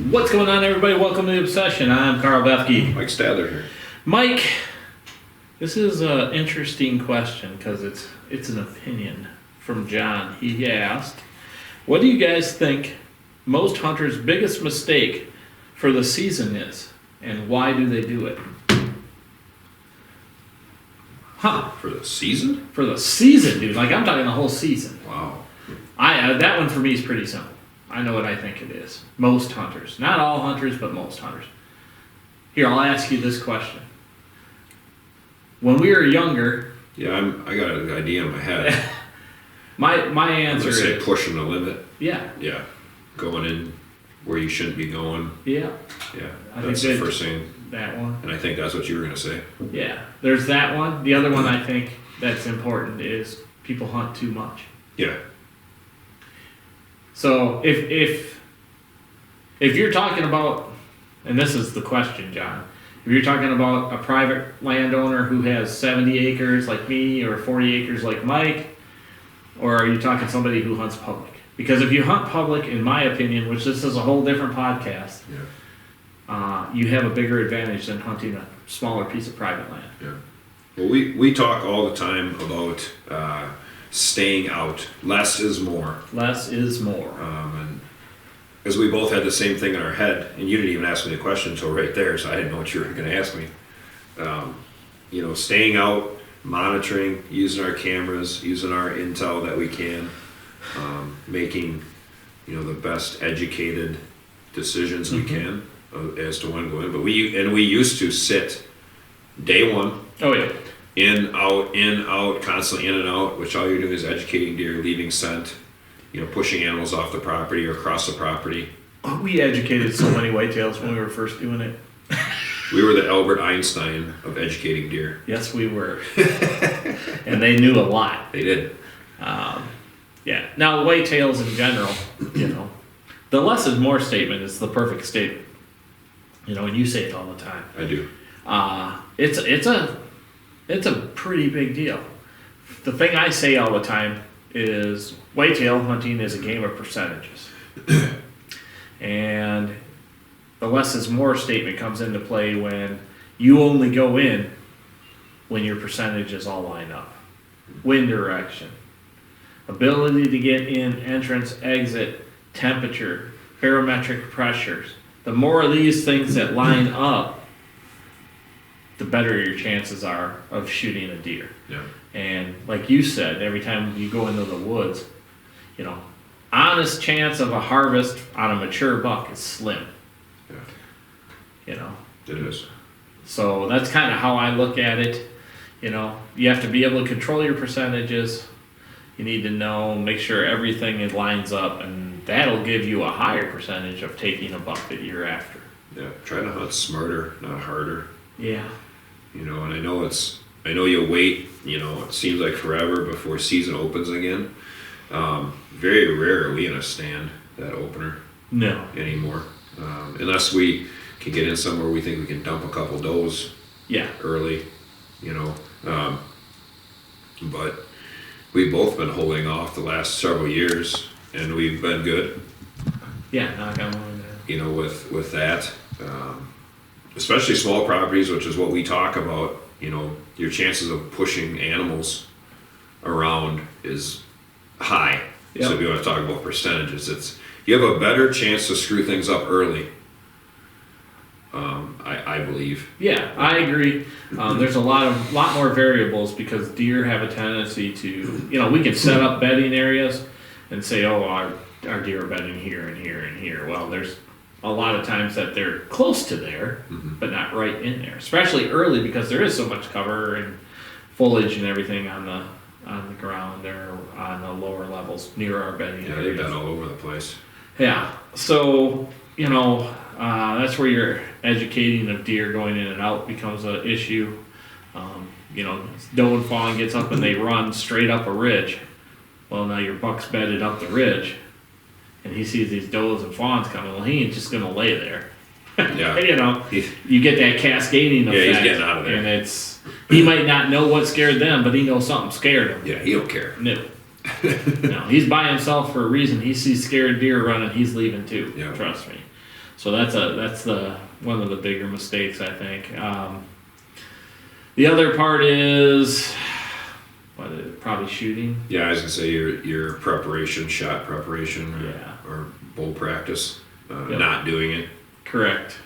What's going on, everybody? Welcome to The Obsession. I'm Karl Bethke. Mike Stadler here. Mike, this is an interesting question because it's an opinion from John. He asked, what do you guys think most hunters' biggest mistake for the season is, and why do they do it? Huh? For the season? For the season, dude. Like, I'm talking the whole season. Wow. That one for me is pretty simple. I know what I think it is. Most hunters. Not all hunters, but most hunters. Here, I'll ask you this question. When we were younger... Yeah, I got an idea in my head. my answer is... I'm going to say pushing the limit. Yeah. Yeah. Going in where you shouldn't be going. Yeah. Yeah. I that's think the first thing. That one. And I think that's what you were going to say. Yeah. There's that one. The other one I think that's important is people hunt too much. Yeah. So if you're talking about, and this is the question, John, if you're talking about a private landowner who has 70 acres like me or 40 acres like Mike, or are you talking somebody who hunts public? Because if you hunt public, in my opinion, which this is a whole different podcast, you have a bigger advantage than hunting a smaller piece of private land. Yeah. Well, we talk all the time about staying out. Less is more. Less is more. And because we both had the same thing in our head, and you didn't even ask me the question until right there, so I didn't know what you were going to ask me. Staying out, monitoring, using our cameras, using our intel that we can, making, the best educated decisions we can as to when to go in. But we used to sit day one. Oh yeah. In, out, constantly in and out, which all you're doing is educating deer, leaving scent, pushing animals off the property or across the property. We educated so many whitetails when we were first doing it. We were the Albert Einstein of educating deer. Yes, we were. And they knew a lot. They did. Yeah. Now, whitetails in general, the less is more statement is the perfect statement. And you say it all the time. I do. It's a pretty big deal. The thing I say all the time is whitetail hunting is a game of percentages. And the less is more statement comes into play when you only go in when your percentages all line up. Wind direction, ability to get in, entrance, exit, temperature, barometric pressures. The more of these things that line up, the better your chances are of shooting a deer. Yeah. And like you said, every time you go into the woods, honest chance of a harvest on a mature buck is slim. Yeah. It is. So that's kind of how I look at it. You have to be able to control your percentages. You need to make sure everything lines up, and that'll give you a higher percentage of taking a buck that you're after. Yeah. Try to hunt smarter, not harder. Yeah. And I know you wait, it seems like forever before season opens again. Very rare are we gonna stand that opener. No. Anymore. Unless we can get in somewhere we think we can dump a couple does. Yeah. Early, but we've both been holding off the last several years, and we've been good. Yeah, knock on wood. With that. Especially small properties, which is what we talk about, your chances of pushing animals around is high. Yep. So if you want to talk about percentages, you have a better chance to screw things up early. I believe. Yeah, I agree. There's a lot more variables because deer have a tendency to, we can set up bedding areas and say, oh, our deer are bedding here and here and here. Well, there's a lot of times that they're close to there, but not right in there, especially early because there is so much cover and foliage and everything on the ground or on the lower levels near our bedding areas. Yeah, they've been all over the place. Yeah, so that's where your educating of deer going in and out becomes an issue. Doe and fawn gets up and they run straight up a ridge. Well, now your buck's bedded up the ridge. And he sees these does and fawns coming, well, he ain't just going to lay there. Yeah. You get that cascading effect. Yeah, he's getting out of there. And he might not know what scared them, but he knows something scared him. Yeah, he don't care. No. No, he's by himself for a reason. He sees scared deer running, he's leaving too. Yeah. Trust me. So that's one of the bigger mistakes, I think. The other part is probably shooting. Yeah, I was gonna say your preparation, shot preparation, or bowl practice, not doing it. Correct.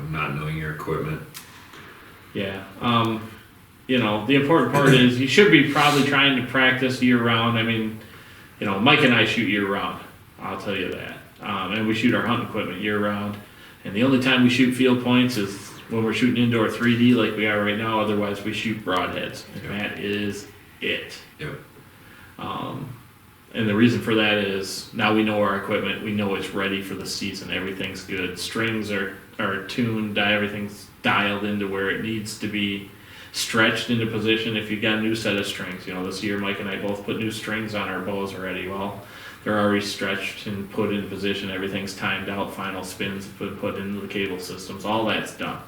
Not knowing your equipment. Yeah. The important part is you should be probably trying to practice year round. I mean, Mike and I shoot year round. I'll tell you that. And we shoot our hunting equipment year round. And the only time we shoot field points is when we're shooting indoor 3D like we are right now. Otherwise, we shoot broadheads. And that is it. Yep. And the reason for that is now we know our equipment. We know it's ready for the season. Everything's good. Strings are tuned. Everything's dialed into where it needs to be, stretched into position. If you've got a new set of strings, this year Mike and I both put new strings on our bows already. Well, they're already stretched and put in position. Everything's timed out. Final spins put into the cable systems. All that's done.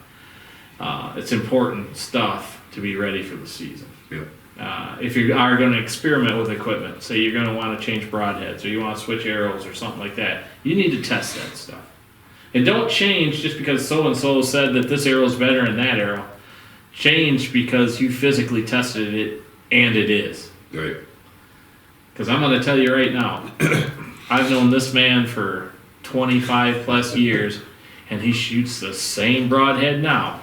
It's important stuff to be ready for the season. Yep. If you are going to experiment with equipment, say you're going to want to change broadheads or you want to switch arrows or something like that, you need to test that stuff. And don't change just because so-and-so said that this arrow is better than that arrow. Change because you physically tested it and it is. Right. Because I'm going to tell you right now, I've known this man for 25 plus years and he shoots the same broadhead now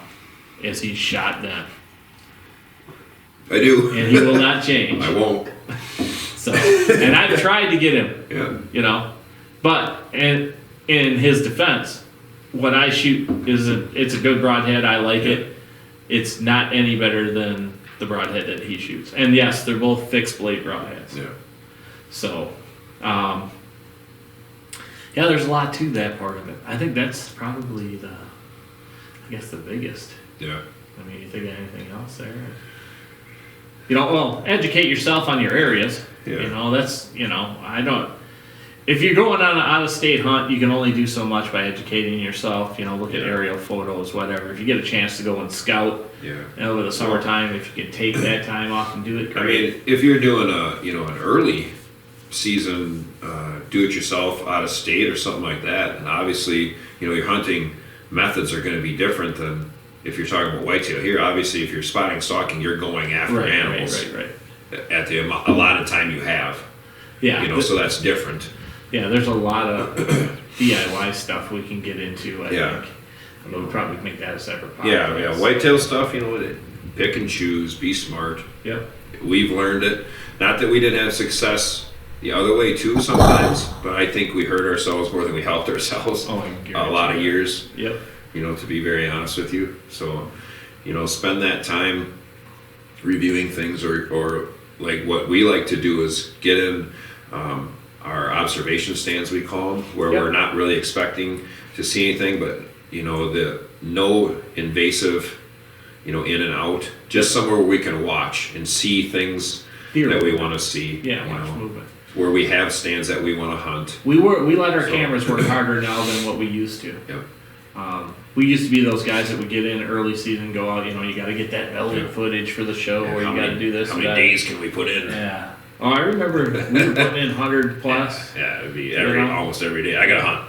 as he shot then. I do. And he will not change. I won't. So, and I've tried to get him, Yeah. but in his defense, what I shoot it's a good broadhead. I like it. It's not any better than the broadhead that he shoots. And yes, they're both fixed blade broadheads. Yeah. So, there's a lot to that part of it. I think that's probably the biggest. Yeah. I mean, you think of anything else there? Educate yourself on your areas. Yeah. If you're going on an out-of-state hunt, you can only do so much by educating yourself. Look at aerial photos, whatever. If you get a chance to go and scout, over the summertime, if you can take that time off and do it, great. I mean, if you're doing an early season, do-it-yourself out of state or something like that, and obviously, your hunting methods are going to be different than if you're talking about whitetail. Here, obviously, if you're spotting stalking, you're going after animals at the allotted time you have. Yeah. So that's different. Yeah, there's a lot of DIY stuff we can get into, I think. We'll probably make that a separate podcast. Yeah, whitetail stuff, pick and choose, be smart. Yep. We've learned it. Not that we didn't have success the other way too sometimes, but I think we hurt ourselves more than we helped ourselves a lot of years. Yep. To be very honest with you. So, spend that time reviewing things or like what we like to do is get in our observation stands, we call them, where we're not really expecting to see anything, but the no invasive, in and out, just somewhere where we can watch and see things that we want to see. Yeah, watch movement. Where we have stands that we want to hunt. We let our cameras work harder now than what we used to. Yep. We used to be those guys that would get in early season, go out, you got to get that velvet footage for the show, or you got to do this. How many days can we put in? Yeah. Oh, I remember we were putting in 100 plus. Yeah, it'd be almost every day. I got to hunt.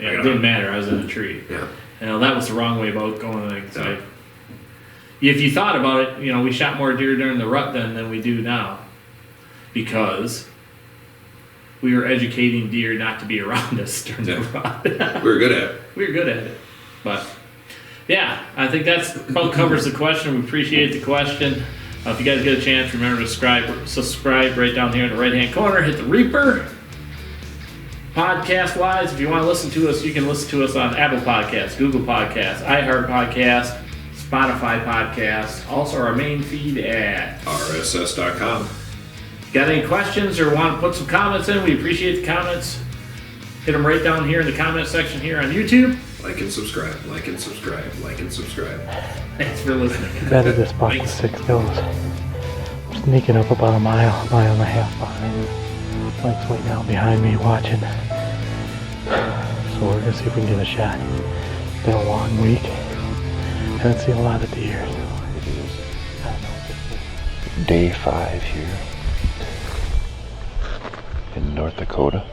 Yeah, it didn't matter. I was in a tree. Yeah. That was the wrong way about going. If you thought about it, we shot more deer during the rut then than we do now, because we were educating deer not to be around us during the rut. We were good at it. We were good at it. But, I think that's about covers the question. We appreciate the question. If you guys get a chance, remember to subscribe right down here in the right-hand corner. Hit the Reaper. Podcast-wise, if you want to listen to us, you can listen to us on Apple Podcasts, Google Podcasts, iHeart Podcasts, Spotify Podcasts. Also, our main feed at rss.com. Got any questions or want to put some comments in? We appreciate the comments. Hit them right down here in the comment section here on YouTube. Like and subscribe, like and subscribe, like and subscribe. Thanks for listening. Better this buck with 6 goes. Sneaking up about a mile and a half behind. Mike's waiting out behind me watching. So we're gonna see if we can get a shot. It's been a long week. Haven't seen a lot of deer. Day 5 here in North Dakota.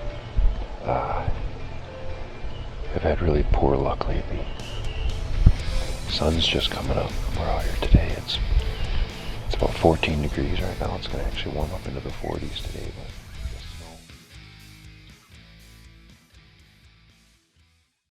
I've had really poor luck lately. Sun's just coming up. We're out here today. It's about 14 degrees right now. It's gonna actually warm up into the 40s today, but